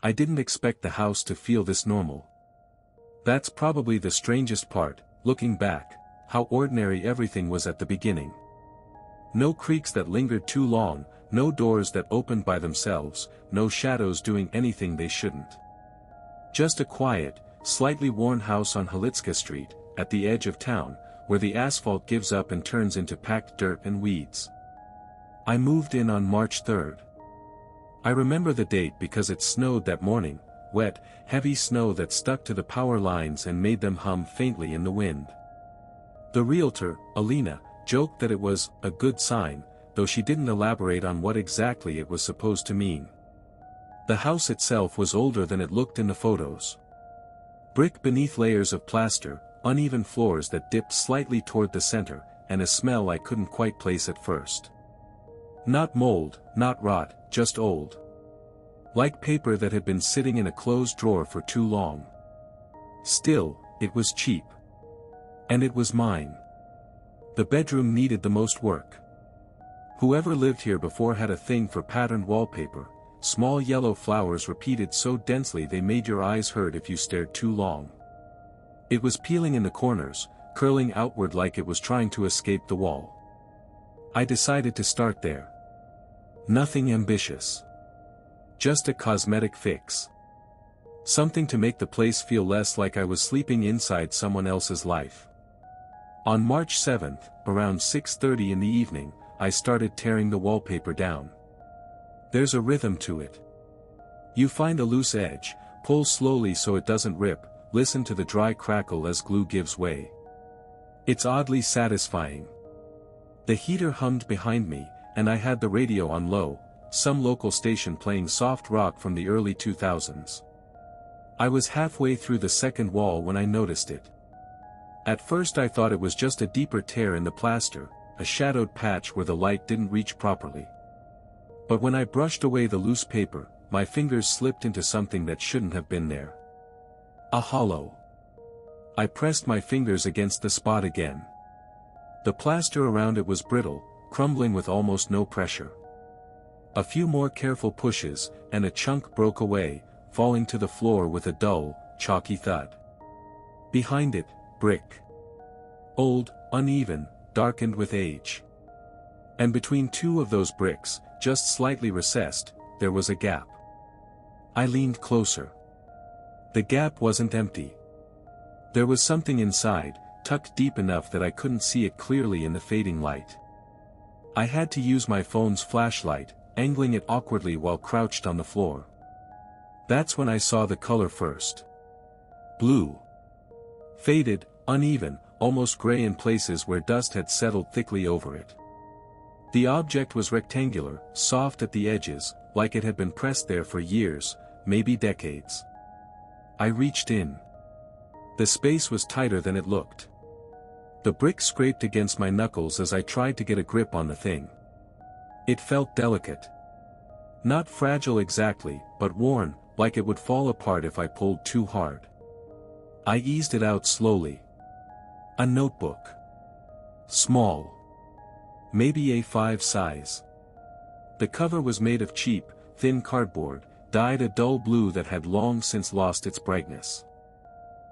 I didn't expect the house to feel this normal. That's probably the strangest part, looking back, how ordinary everything was at the beginning. No creaks that lingered too long, no doors that opened by themselves, no shadows doing anything they shouldn't. Just a quiet, slightly worn house on Halitska Street, at the edge of town, where the asphalt gives up and turns into packed dirt and weeds. I moved in on March 3rd. I remember the date because it snowed that morning, wet, heavy snow that stuck to the power lines and made them hum faintly in the wind. The realtor, Alina, joked that it was a good sign, though she didn't elaborate on what exactly it was supposed to mean. The house itself was older than it looked in the photos. Brick beneath layers of plaster, uneven floors that dipped slightly toward the center, and a smell I couldn't quite place at first. Not mold, not rot, just old. Like paper that had been sitting in a closed drawer for too long. Still, it was cheap. And it was mine. The bedroom needed the most work. Whoever lived here before had a thing for patterned wallpaper, small yellow flowers repeated so densely they made your eyes hurt if you stared too long. It was peeling in the corners, curling outward like it was trying to escape the wall. I decided to start there. Nothing ambitious. Just a cosmetic fix. Something to make the place feel less like I was sleeping inside someone else's life. On March 7th, around 6:30 in the evening, I started tearing the wallpaper down. There's a rhythm to it. You find a loose edge, pull slowly so it doesn't rip, listen to the dry crackle as glue gives way. It's oddly satisfying. The heater hummed behind me, and I had the radio on low, some local station playing soft rock from the early 2000s. I was halfway through the second wall when I noticed it. At first I thought it was just a deeper tear in the plaster, a shadowed patch where the light didn't reach properly. But when I brushed away the loose paper, my fingers slipped into something that shouldn't have been there. A hollow. I pressed my fingers against the spot again. The plaster around it was brittle, crumbling with almost no pressure. A few more careful pushes, and a chunk broke away, falling to the floor with a dull, chalky thud. Behind it, brick. Old, uneven, darkened with age. And between two of those bricks, just slightly recessed, there was a gap. I leaned closer. The gap wasn't empty. There was something inside, tucked deep enough that I couldn't see it clearly in the fading light. I had to use my phone's flashlight, angling it awkwardly while crouched on the floor. That's when I saw the color first. Blue. Faded, uneven, almost gray in places where dust had settled thickly over it. The object was rectangular, soft at the edges, like it had been pressed there for years, maybe decades. I reached in. The space was tighter than it looked. The brick scraped against my knuckles as I tried to get a grip on the thing. It felt delicate. Not fragile exactly, but worn, like it would fall apart if I pulled too hard. I eased it out slowly. A notebook. Small. Maybe A5 size. The cover was made of cheap, thin cardboard, dyed a dull blue that had long since lost its brightness.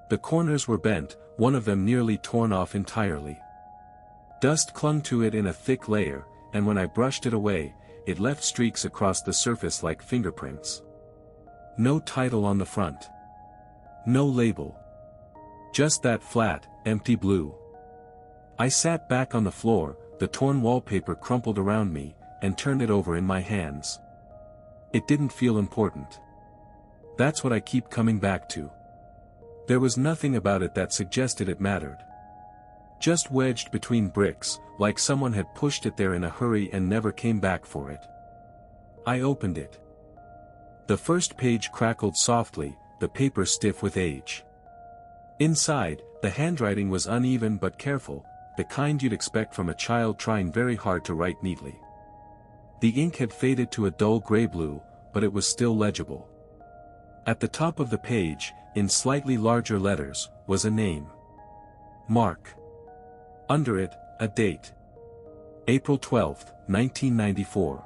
The corners were bent, one of them nearly torn off entirely. Dust clung to it in a thick layer, and when I brushed it away, it left streaks across the surface like fingerprints. No title on the front. No label. Just that flat, empty blue. I sat back on the floor, the torn wallpaper crumpled around me, and turned it over in my hands. It didn't feel important. That's what I keep coming back to. There was nothing about it that suggested it mattered. Just wedged between bricks, like someone had pushed it there in a hurry and never came back for it. I opened it. The first page crackled softly, the paper stiff with age. Inside, the handwriting was uneven but careful, the kind you'd expect from a child trying very hard to write neatly. The ink had faded to a dull gray blue, but it was still legible. At the top of the page, in slightly larger letters, was a name. Mark. Under it, a date. April 12, 1994.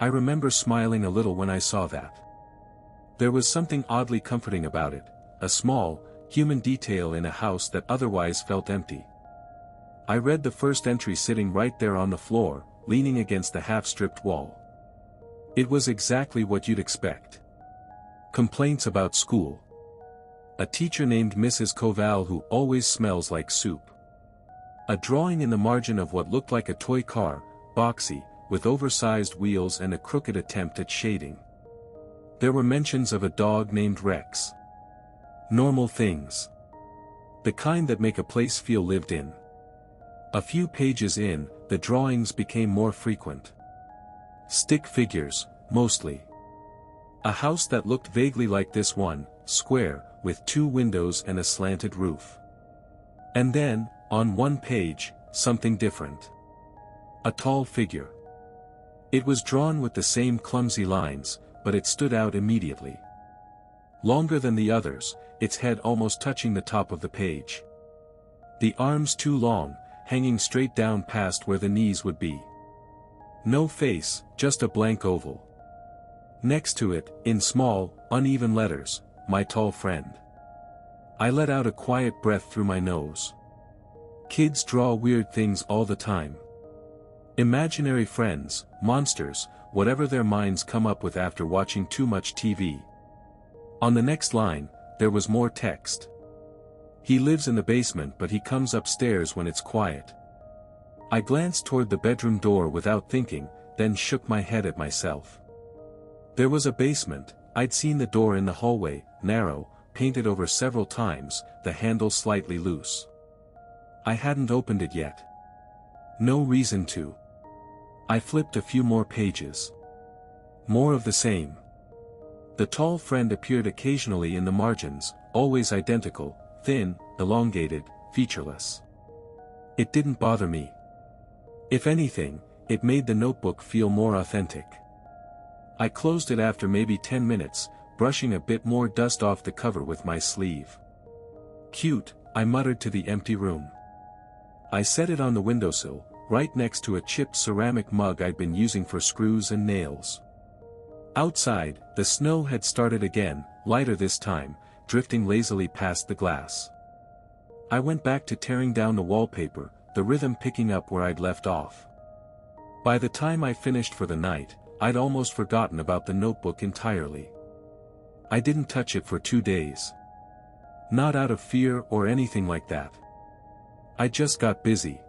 I remember smiling a little when I saw that. There was something oddly comforting about it, a small, human detail in a house that otherwise felt empty. I read the first entry sitting right there on the floor, leaning against the half-stripped wall. It was exactly what you'd expect. Complaints about school. A teacher named Mrs. Koval who always smells like soup. A drawing in the margin of what looked like a toy car, boxy, with oversized wheels and a crooked attempt at shading. There were mentions of a dog named Rex. Normal things. The kind that make a place feel lived in. A few pages in, the drawings became more frequent. Stick figures, mostly. A house that looked vaguely like this one, square, with 2 windows and a slanted roof. And then, on one page, something different. A tall figure. It was drawn with the same clumsy lines, but it stood out immediately. Longer than the others, its head almost touching the top of the page. The arms too long, hanging straight down past where the knees would be. No face, just a blank oval. Next to it, in small, uneven letters, "My tall friend." I let out a quiet breath through my nose. Kids draw weird things all the time. Imaginary friends, monsters, whatever their minds come up with after watching too much TV. On the next line, there was more text. He lives in the basement but he comes upstairs when it's quiet. I glanced toward the bedroom door without thinking, then shook my head at myself. There was a basement. I'd seen the door in the hallway, narrow, painted over several times, the handle slightly loose. I hadn't opened it yet. No reason to. I flipped a few more pages. More of the same. The tall friend appeared occasionally in the margins, always identical, thin, elongated, featureless. It didn't bother me. If anything, it made the notebook feel more authentic. I closed it after maybe 10 minutes, brushing a bit more dust off the cover with my sleeve. Cute, I muttered to the empty room. I set it on the windowsill, right next to a chipped ceramic mug I'd been using for screws and nails. Outside, the snow had started again, lighter this time, drifting lazily past the glass. I went back to tearing down the wallpaper, the rhythm picking up where I'd left off. By the time I finished for the night, I'd almost forgotten about the notebook entirely. I didn't touch it for 2 days. Not out of fear or anything like that. I just got busy.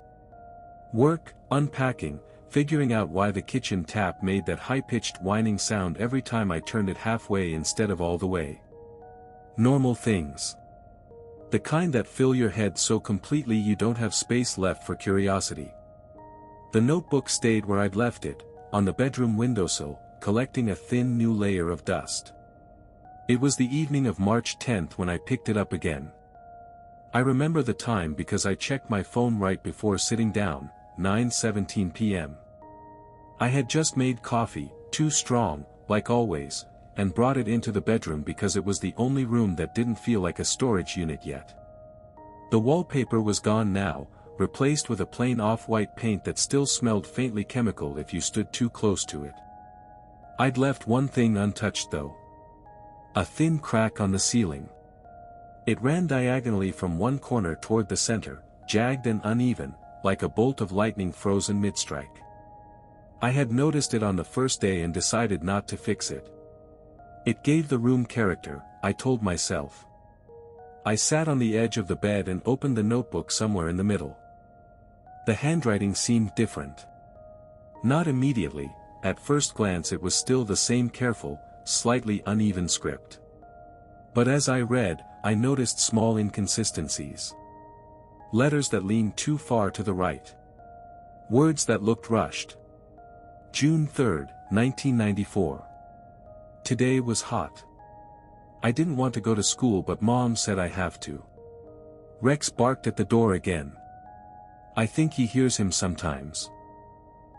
Work, unpacking, figuring out why the kitchen tap made that high-pitched whining sound every time I turned it halfway instead of all the way. Normal things. The kind that fill your head so completely you don't have space left for curiosity. The notebook stayed where I'd left it, on the bedroom windowsill, collecting a thin new layer of dust. It was the evening of March 10th when I picked it up again. I remember the time because I checked my phone right before sitting down, 9:17 p.m. I had just made coffee, too strong, like always, and brought it into the bedroom because it was the only room that didn't feel like a storage unit yet. The wallpaper was gone now, replaced with a plain off-white paint that still smelled faintly chemical if you stood too close to it. I'd left one thing untouched though. A thin crack on the ceiling. It ran diagonally from one corner toward the center, jagged and uneven, like a bolt of lightning frozen mid-strike. I had noticed it on the first day and decided not to fix it. It gave the room character, I told myself. I sat on the edge of the bed and opened the notebook somewhere in the middle. The handwriting seemed different. Not immediately, at first glance it was still the same careful, slightly uneven script. But as I read, I noticed small inconsistencies. Letters that leaned too far to the right. Words that looked rushed. June 3, 1994. Today was hot. I didn't want to go to school but Mom said I have to. Rex barked at the door again. I think he hears him sometimes.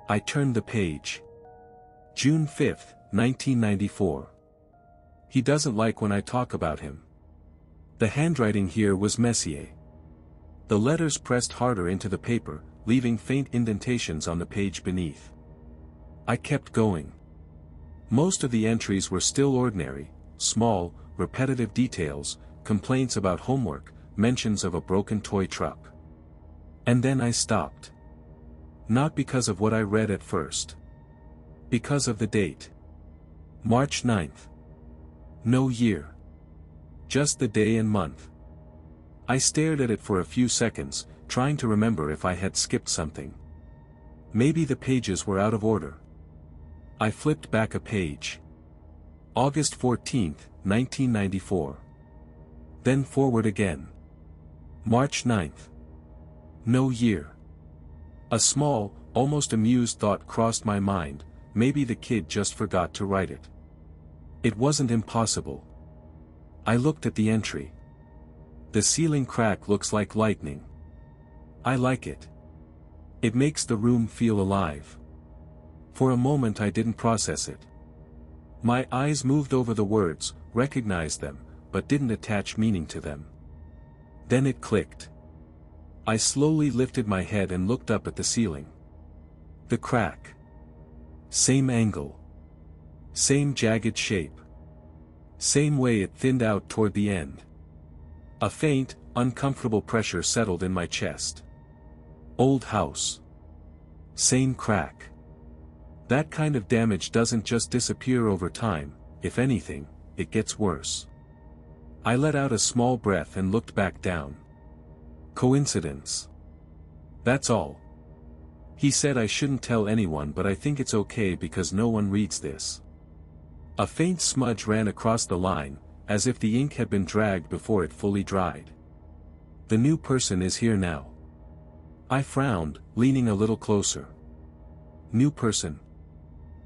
I turned the page. June 5, 1994. He doesn't like when I talk about him. The handwriting here was Messier. The letters pressed harder into the paper, leaving faint indentations on the page beneath. I kept going. Most of the entries were still ordinary, small, repetitive details, complaints about homework, mentions of a broken toy truck. And then I stopped. Not because of what I read at first. Because of the date. March 9th. No year. Just the day and month. I stared at it for a few seconds, trying to remember if I had skipped something. Maybe the pages were out of order. I flipped back a page. August 14th, 1994. Then forward again. March 9th. No year. A small, almost amused thought crossed my mind, maybe the kid just forgot to write it. It wasn't impossible. I looked at the entry. The ceiling crack looks like lightning. I like it. It makes the room feel alive. For a moment I didn't process it. My eyes moved over the words, recognized them, but didn't attach meaning to them. Then it clicked. I slowly lifted my head and looked up at the ceiling. The crack. Same angle. Same jagged shape. Same way it thinned out toward the end. A faint, uncomfortable pressure settled in my chest. Old house. Same crack. That kind of damage doesn't just disappear over time, if anything, it gets worse. I let out a small breath and looked back down. Coincidence. That's all. He said I shouldn't tell anyone, but I think it's okay because no one reads this. A faint smudge ran across the line, as if the ink had been dragged before it fully dried. The new person is here now. I frowned, leaning a little closer. New person.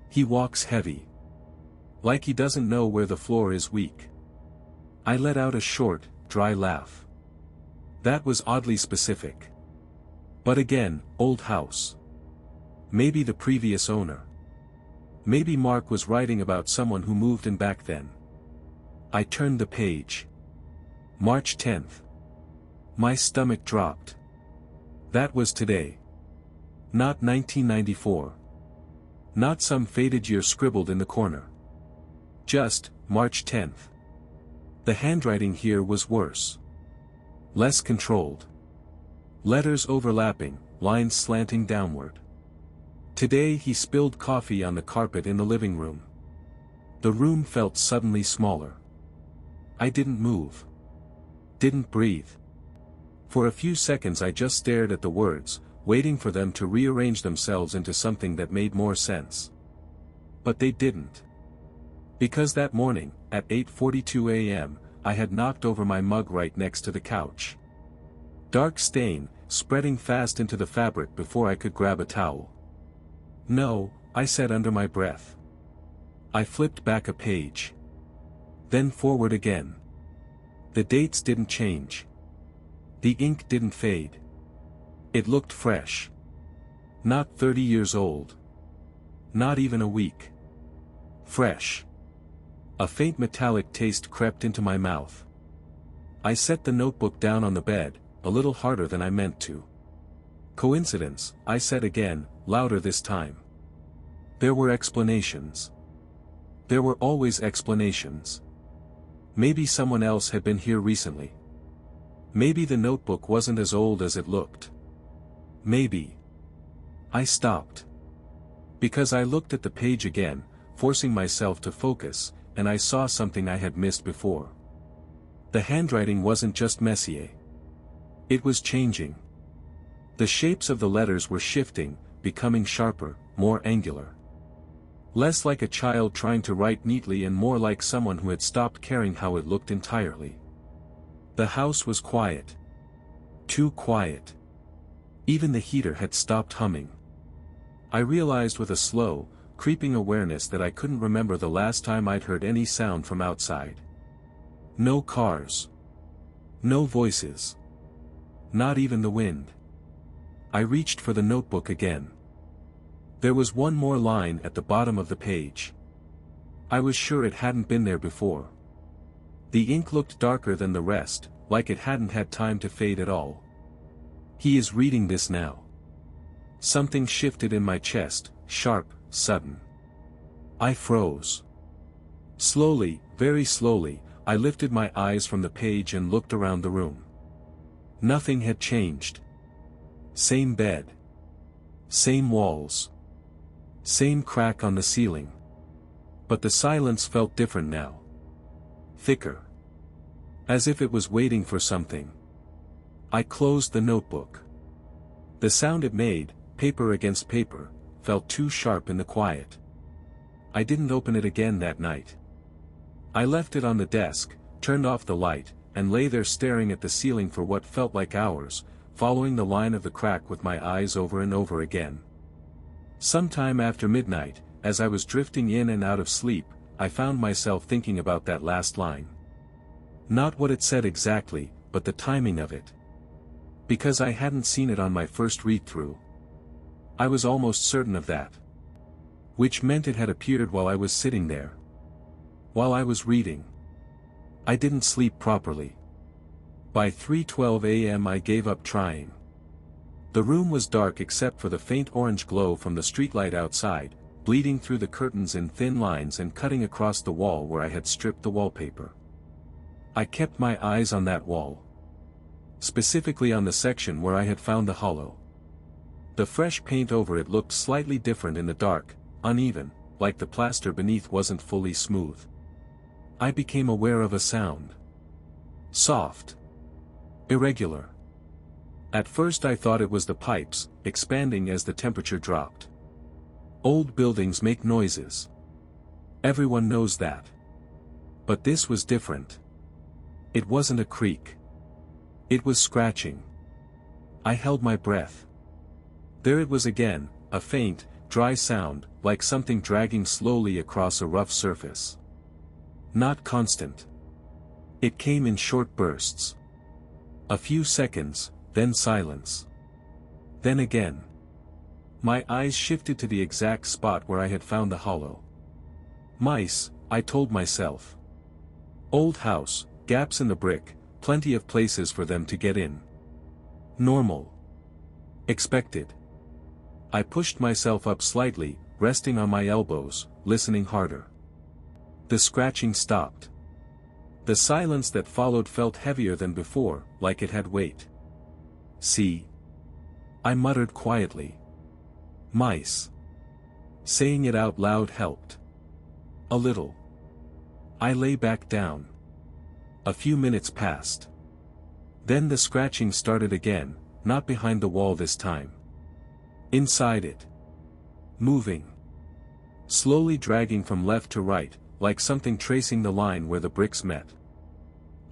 He walks heavy. Like he doesn't know where the floor is weak. I let out a short, dry laugh. That was oddly specific. But again, old house. Maybe the previous owner. Maybe Mark was writing about someone who moved in back then. I turned the page. March 10th. My stomach dropped. That was today. Not 1994. Not some faded year scribbled in the corner. Just, March 10th. The handwriting here was worse. Less controlled. Letters overlapping, lines slanting downward. Today he spilled coffee on the carpet in the living room. The room felt suddenly smaller. I didn't move. Didn't breathe. For a few seconds I just stared at the words, waiting for them to rearrange themselves into something that made more sense. But they didn't. Because that morning, at 8:42 a.m., I had knocked over my mug right next to the couch. Dark stain, spreading fast into the fabric before I could grab a towel. No, I said under my breath. I flipped back a page. Then forward again. The dates didn't change. The ink didn't fade. It looked fresh. Not 30 years old. Not even a week. Fresh. A faint metallic taste crept into my mouth. I set the notebook down on the bed, a little harder than I meant to. Coincidence, I said again, louder this time. There were explanations. There were always explanations. Maybe someone else had been here recently. Maybe the notebook wasn't as old as it looked. Maybe. I stopped. Because I looked at the page again, forcing myself to focus, and I saw something I had missed before. The handwriting wasn't just Messier. It was changing. The shapes of the letters were shifting, becoming sharper, more angular. Less like a child trying to write neatly and more like someone who had stopped caring how it looked entirely. The house was quiet. Too quiet. Even the heater had stopped humming. I realized with a slow, creeping awareness that I couldn't remember the last time I'd heard any sound from outside. No cars. No voices. Not even the wind. I reached for the notebook again. There was one more line at the bottom of the page. I was sure it hadn't been there before. The ink looked darker than the rest, like it hadn't had time to fade at all. He is reading this now. Something shifted in my chest, sharp, sudden. I froze. Slowly, very slowly, I lifted my eyes from the page and looked around the room. Nothing had changed. Same bed. Same walls. Same crack on the ceiling. But the silence felt different now. Thicker. As if it was waiting for something. I closed the notebook. The sound it made, paper against paper, felt too sharp in the quiet. I didn't open it again that night. I left it on the desk, turned off the light, and lay there staring at the ceiling for what felt like hours, following the line of the crack with my eyes over and over again. Sometime after midnight, as I was drifting in and out of sleep, I found myself thinking about that last line. Not what it said exactly, but the timing of it. Because I hadn't seen it on my first read-through. I was almost certain of that. Which meant it had appeared while I was sitting there. While I was reading. I didn't sleep properly. By 3:12 a.m. I gave up trying. The room was dark except for the faint orange glow from the streetlight outside, bleeding through the curtains in thin lines and cutting across the wall where I had stripped the wallpaper. I kept my eyes on that wall. Specifically on the section where I had found the hollow. The fresh paint over it looked slightly different in the dark, uneven, like the plaster beneath wasn't fully smooth. I became aware of a sound. Soft. Irregular. At first I thought it was the pipes, expanding as the temperature dropped. Old buildings make noises. Everyone knows that. But this was different. It wasn't a creak. It was scratching. I held my breath. There it was again, a faint, dry sound, like something dragging slowly across a rough surface. Not constant. It came in short bursts. A few seconds, then silence. Then again. My eyes shifted to the exact spot where I had found the hollow. Mice, I told myself. Old house, gaps in the brick, plenty of places for them to get in. Normal. Expected. I pushed myself up slightly, resting on my elbows, listening harder. The scratching stopped. The silence that followed felt heavier than before, like it had weight. See? I muttered quietly. Mice. Saying it out loud helped. A little. I lay back down. A few minutes passed. Then the scratching started again, not behind the wall this time. Inside it. Moving. Slowly dragging from left to right, like something tracing the line where the bricks met.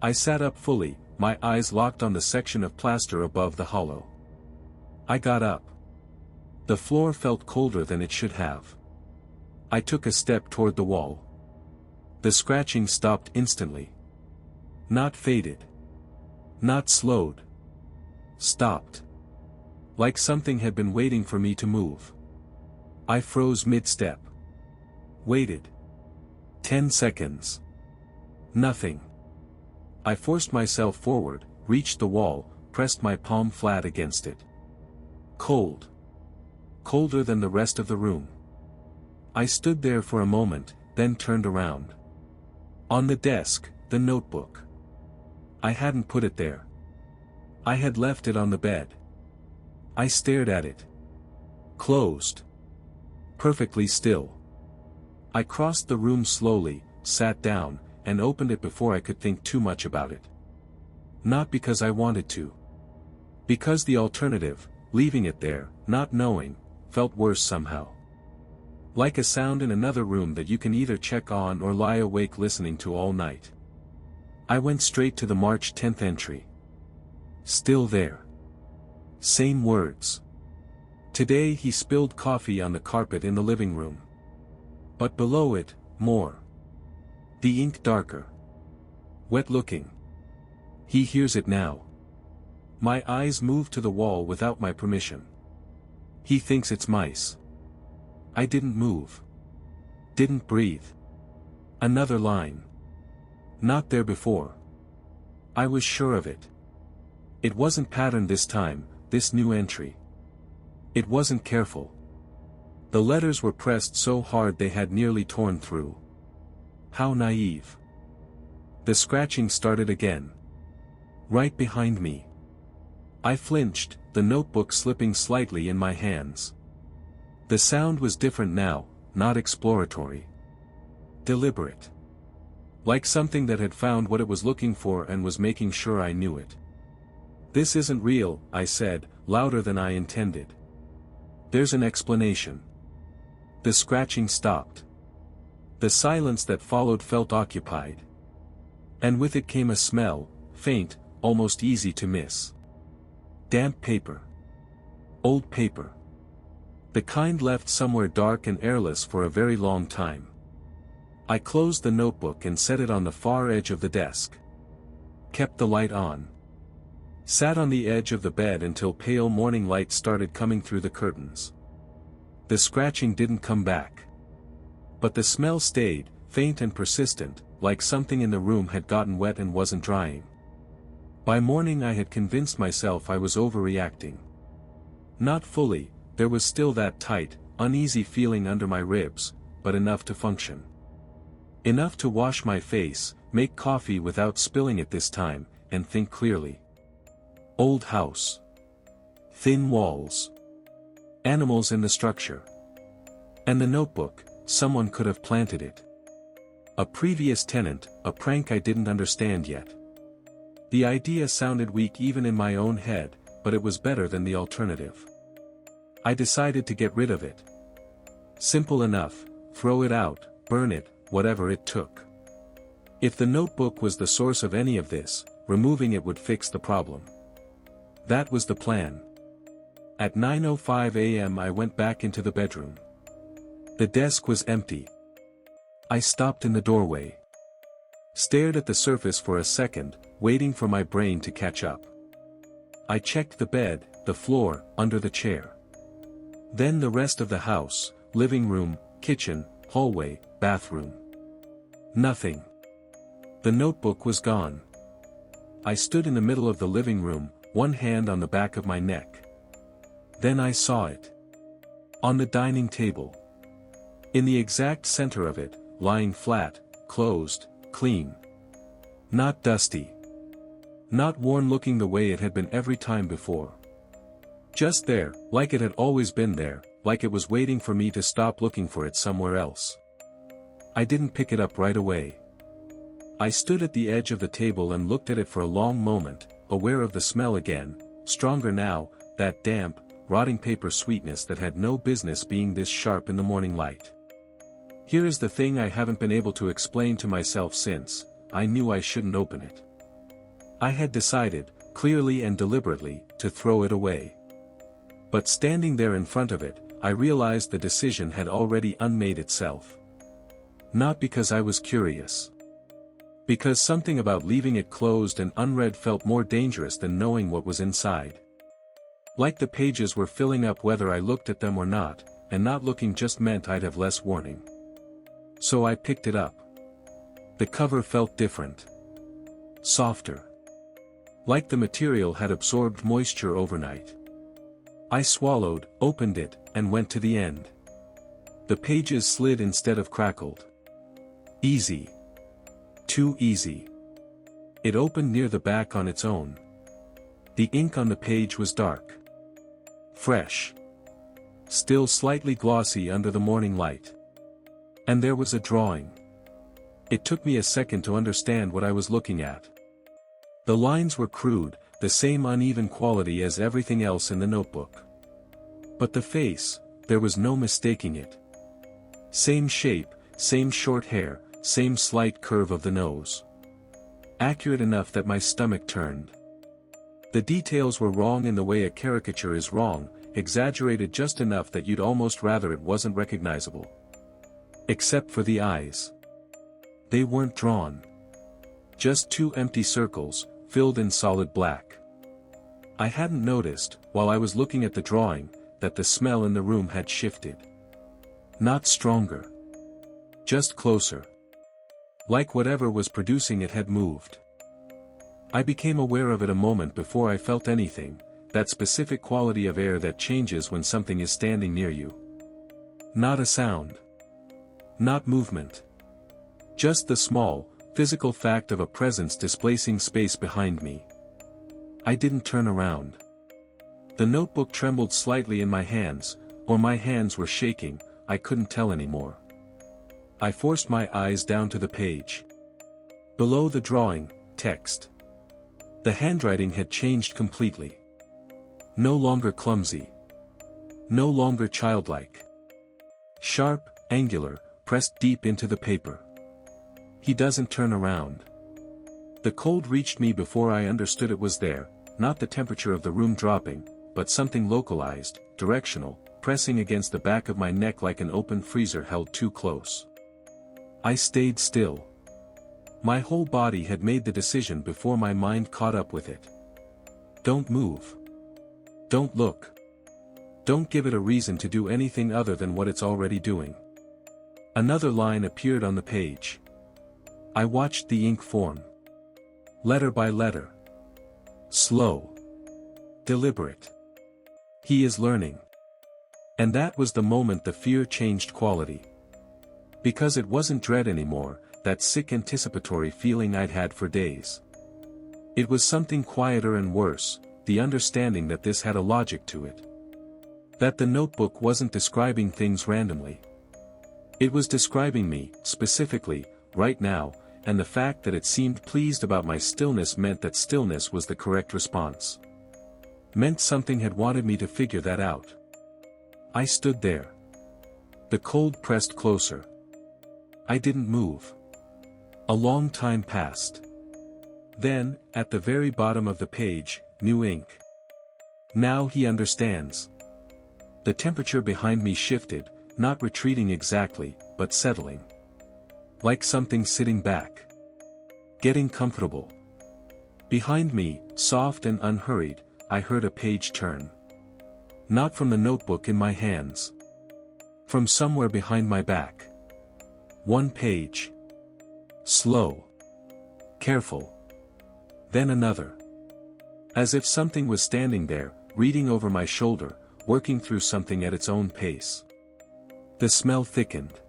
I sat up fully, my eyes locked on the section of plaster above the hollow. I got up. The floor felt colder than it should have. I took a step toward the wall. The scratching stopped instantly. Not faded. Not slowed. Stopped. Like something had been waiting for me to move. I froze mid-step. Waited. 10 seconds. Nothing. I forced myself forward, reached the wall, pressed my palm flat against it. Cold. Colder than the rest of the room. I stood there for a moment, then turned around. On the desk, the notebook. I hadn't put it there. I had left it on the bed. I stared at it. Closed. Perfectly still. I crossed the room slowly, sat down, and opened it before I could think too much about it. Not because I wanted to. Because the alternative, leaving it there, not knowing, felt worse somehow. Like a sound in another room that you can either check on or lie awake listening to all night. I went straight to the March 10th entry. Still there. Same words. Today he spilled coffee on the carpet in the living room. But below it, more. The ink darker. Wet looking. He hears it now. My eyes move to the wall without my permission. He thinks it's mice. I didn't move. Didn't breathe. Another line. Not there before. I was sure of it. It wasn't patterned this time, this new entry. It wasn't careful. The letters were pressed so hard they had nearly torn through. How naive. The scratching started again. Right behind me. I flinched, the notebook slipping slightly in my hands. The sound was different now, not exploratory. Deliberate. Like something that had found what it was looking for and was making sure I knew it. "This isn't real," I said, louder than I intended. "There's an explanation." The scratching stopped. The silence that followed felt occupied. And with it came a smell, faint, almost easy to miss. Damp paper. Old paper. The kind left somewhere dark and airless for a very long time. I closed the notebook and set it on the far edge of the desk. Kept the light on. Sat on the edge of the bed until pale morning light started coming through the curtains. The scratching didn't come back. But the smell stayed, faint and persistent, like something in the room had gotten wet and wasn't drying. By morning I had convinced myself I was overreacting. Not fully, there was still that tight, uneasy feeling under my ribs, but enough to function. Enough to wash my face, make coffee without spilling it this time, and think clearly. Old house. Thin walls. Animals in the structure. And the notebook, someone could have planted it. A previous tenant, a prank I didn't understand yet. The idea sounded weak even in my own head, but it was better than the alternative. I decided to get rid of it. Simple enough, throw it out, burn it, whatever it took. If the notebook was the source of any of this, removing it would fix the problem. That was the plan. At 9:05 a.m. I went back into the bedroom. The desk was empty. I stopped in the doorway. Stared at the surface for a second, waiting for my brain to catch up. I checked the bed, the floor, under the chair. Then the rest of the house, living room, kitchen, hallway, bathroom. Nothing. The notebook was gone. I stood in the middle of the living room, one hand on the back of my neck. Then I saw it. On the dining table. In the exact center of it, lying flat, closed, clean. Not dusty. Not worn looking the way it had been every time before. Just there, like it had always been there, like it was waiting for me to stop looking for it somewhere else. I didn't pick it up right away. I stood at the edge of the table and looked at it for a long moment, aware of the smell again, stronger now, that damp, rotting paper sweetness that had no business being this sharp in the morning light. Here is the thing I haven't been able to explain to myself since. I knew I shouldn't open it. I had decided, clearly and deliberately, to throw it away. But standing there in front of it, I realized the decision had already unmade itself. Not because I was curious. Because something about leaving it closed and unread felt more dangerous than knowing what was inside. Like the pages were filling up whether I looked at them or not, and not looking just meant I'd have less warning. So I picked it up. The cover felt different. Softer. Like the material had absorbed moisture overnight. I swallowed, opened it, and went to the end. The pages slid instead of crackled. Easy. Too easy. It opened near the back on its own. The ink on the page was dark. Fresh. Still slightly glossy under the morning light. And there was a drawing. It took me a second to understand what I was looking at. The lines were crude, the same uneven quality as everything else in the notebook. But the face, there was no mistaking it. Same shape, same short hair, same slight curve of the nose. Accurate enough that my stomach turned. The details were wrong in the way a caricature is wrong, exaggerated just enough that you'd almost rather it wasn't recognizable. Except for the eyes. They weren't drawn. Just two empty circles, filled in solid black. I hadn't noticed, while I was looking at the drawing, that the smell in the room had shifted. Not stronger. Just closer. Like whatever was producing it had moved. I became aware of it a moment before I felt anything, that specific quality of air that changes when something is standing near you. Not a sound. Not movement. Just the small, physical fact of a presence displacing space behind me. I didn't turn around. The notebook trembled slightly in my hands, or my hands were shaking, I couldn't tell anymore. I forced my eyes down to the page. Below the drawing, text. The handwriting had changed completely. No longer clumsy. No longer childlike. Sharp, angular, pressed deep into the paper. He doesn't turn around. The cold reached me before I understood it was there, not the temperature of the room dropping, but something localized, directional, pressing against the back of my neck like an open freezer held too close. I stayed still. My whole body had made the decision before my mind caught up with it. Don't move. Don't look. Don't give it a reason to do anything other than what it's already doing. Another line appeared on the page. I watched the ink form. Letter by letter. Slow. Deliberate. He is learning. And that was the moment the fear changed quality. Because it wasn't dread anymore, that sick anticipatory feeling I'd had for days. It was something quieter and worse, the understanding that this had a logic to it. That the notebook wasn't describing things randomly. It was describing me, specifically, right now, and the fact that it seemed pleased about my stillness meant that stillness was the correct response. Meant something had wanted me to figure that out. I stood there. The cold pressed closer. I didn't move. A long time passed. Then, at the very bottom of the page, new ink. Now he understands. The temperature behind me shifted, not retreating exactly, but settling. Like something sitting back. Getting comfortable. Behind me, soft and unhurried, I heard a page turn. Not from the notebook in my hands. From somewhere behind my back. One page. Slow. Careful. Then another. As if something was standing there, reading over my shoulder, working through something at its own pace. The smell thickened.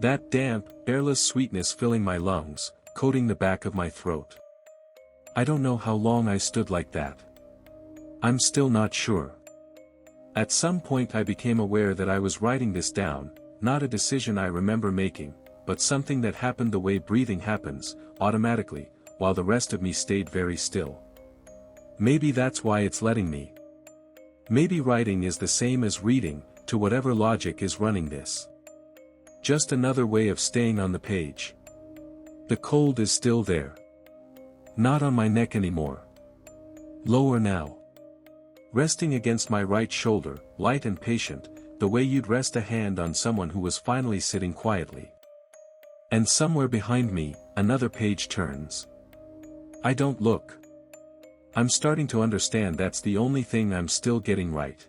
That damp, airless sweetness filling my lungs, coating the back of my throat. I don't know how long I stood like that. I'm still not sure. At some point I became aware that I was writing this down, not a decision I remember making, but something that happened the way breathing happens, automatically, while the rest of me stayed very still. Maybe that's why it's letting me. Maybe writing is the same as reading, to whatever logic is running this. Just another way of staying on the page. The cold is still there. Not on my neck anymore. Lower now. Resting against my right shoulder, light and patient, the way you'd rest a hand on someone who was finally sitting quietly. And somewhere behind me, another page turns. I don't look. I'm starting to understand that's the only thing I'm still getting right.